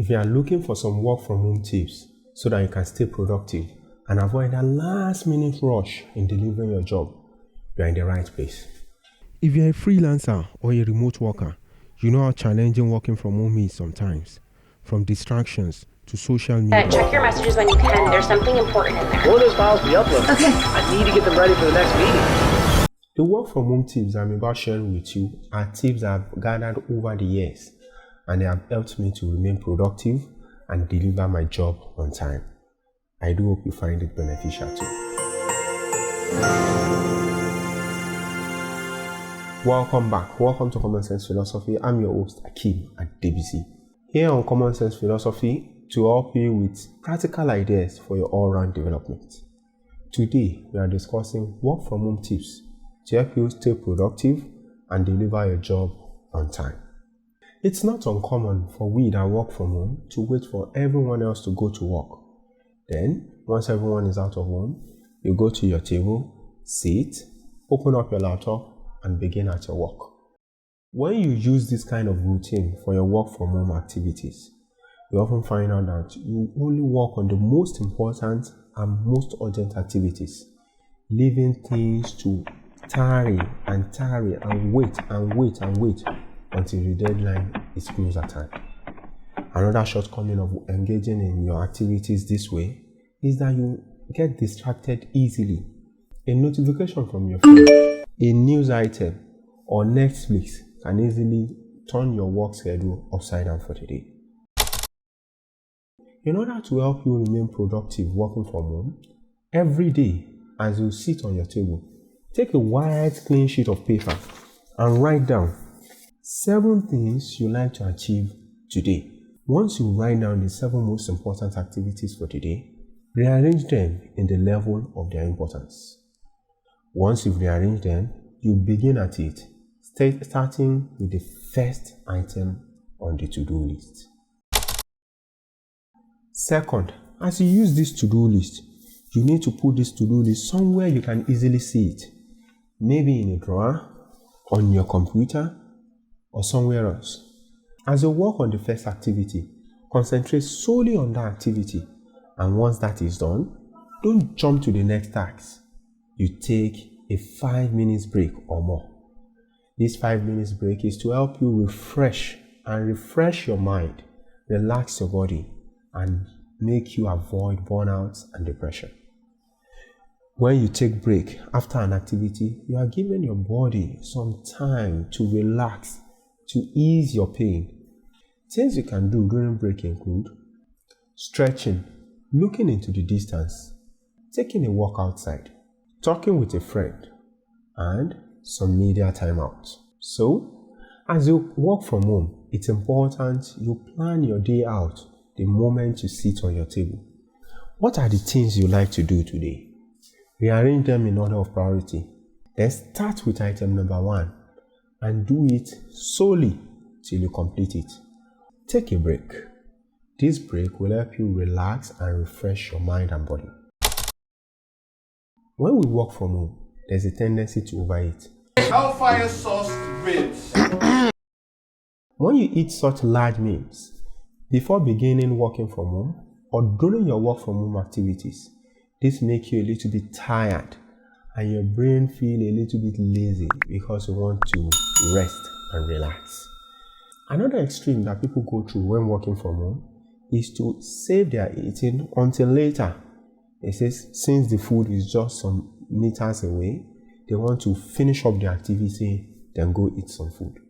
If you are looking for some work from home tips so that you can stay productive and avoid a last minute rush in delivering your job, you are in the right place. If you're a freelancer or a remote worker, you know how challenging working from home is sometimes, from distractions to social media. Check your messages when you can. There's something important in there. Will those files be uploaded? Okay. I need to get them ready for the next meeting. The work from home tips I'm about sharing with you are tips I've gathered over the years, and they have helped me to remain productive and deliver my job on time. I do hope you find it beneficial too. Welcome back. Welcome to Commonsense Philosophy. I'm your host, Akeem at DBC. Here on Commonsense Philosophy to help you with practical ideas for your all-round development. Today, we are discussing work from home tips to help you stay productive and deliver your job on time. It's not uncommon for we that work from home to wait for everyone else to go to work. Then, once everyone is out of home, you go to your table, sit, open up your laptop, and begin at your work. When you use this kind of routine for your work from home activities, you often find out that you only work on the most important and most urgent activities, leaving things to tarry and wait until the deadline is close at hand. Another shortcoming of engaging in your activities this way is that you get distracted easily. A notification from your phone, a news item, or Netflix can easily turn your work schedule upside down for the day. In order to help you remain productive working from home, every day as you sit on your table, take a white clean sheet of paper and write down 7 things you like to achieve today. Once you write down the 7 most important activities for today, rearrange them in the level of their importance. Once you've rearranged them, you begin at it, starting with the first item on the to-do list. Second, as you use this to-do list, you need to put this to-do list somewhere you can easily see it. Maybe in a drawer, on your computer, or somewhere else. As you work on the first activity, concentrate solely on that activity, and once that is done, don't jump to the next task. You take a 5 minutes break or more. This 5 minutes break is to help you refresh your mind, relax your body, and make you avoid burnout and depression. When you take break after an activity, you are giving your body some time to relax, to ease your pain. Things you can do during break include stretching, looking into the distance, taking a walk outside, talking with a friend, and some media time out. So, as you work from home, it's important you plan your day out the moment you sit on your table. What are the things you like to do today? Rearrange them in order of priority. Then start with item number 1 and do it solely till you complete it. Take a break. This break will help you relax and refresh your mind and body. When we work from home, there's a tendency to overeat. Hellfire sauce ribs. When you eat such large meals, before beginning working from home or during your work from home activities, this makes you a little bit tired and your brain feel a little bit lazy because you want to rest and relax. Another extreme that people go through when working from home is to save their eating until later. It says since the food is just some meters away, they want to finish up the activity, then go eat some food.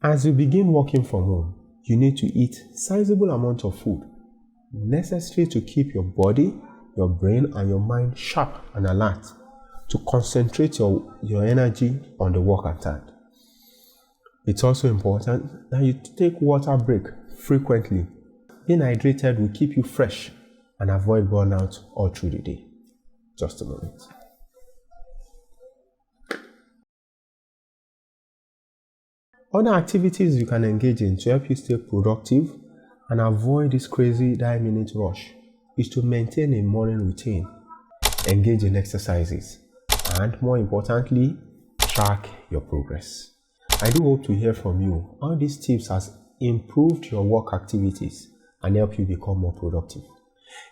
As you begin working from home, you need to eat sizable amount of food necessary to keep your body, your brain, and your mind sharp and alert to concentrate your energy on the work at hand. It's also important that you take water break frequently. Being hydrated will keep you fresh and avoid burnout all through the day. Just a moment. Other activities you can engage in to help you stay productive and avoid this crazy 9-minute rush is to maintain a morning routine, engage in exercises, and more importantly, track your progress. I do hope to hear from you how these tips has improved your work activities and help you become more productive.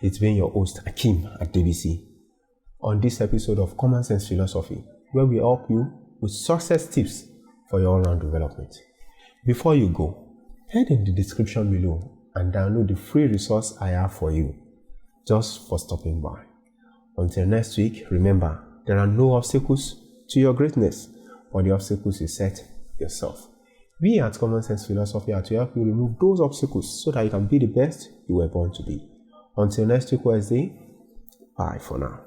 It's been your host, Akeem at DBC, on this episode of Commonsense Philosophy, where we help you with success tips for your all-round development. Before you go, head in the description below and download the free resource I have for you, just for stopping by. Until next week, remember, there are no obstacles to your greatness, but the obstacles you set yourself. We at Commonsense Philosophy are to help you remove those obstacles so that you can be the best you were born to be. Until next week Wednesday, bye for now.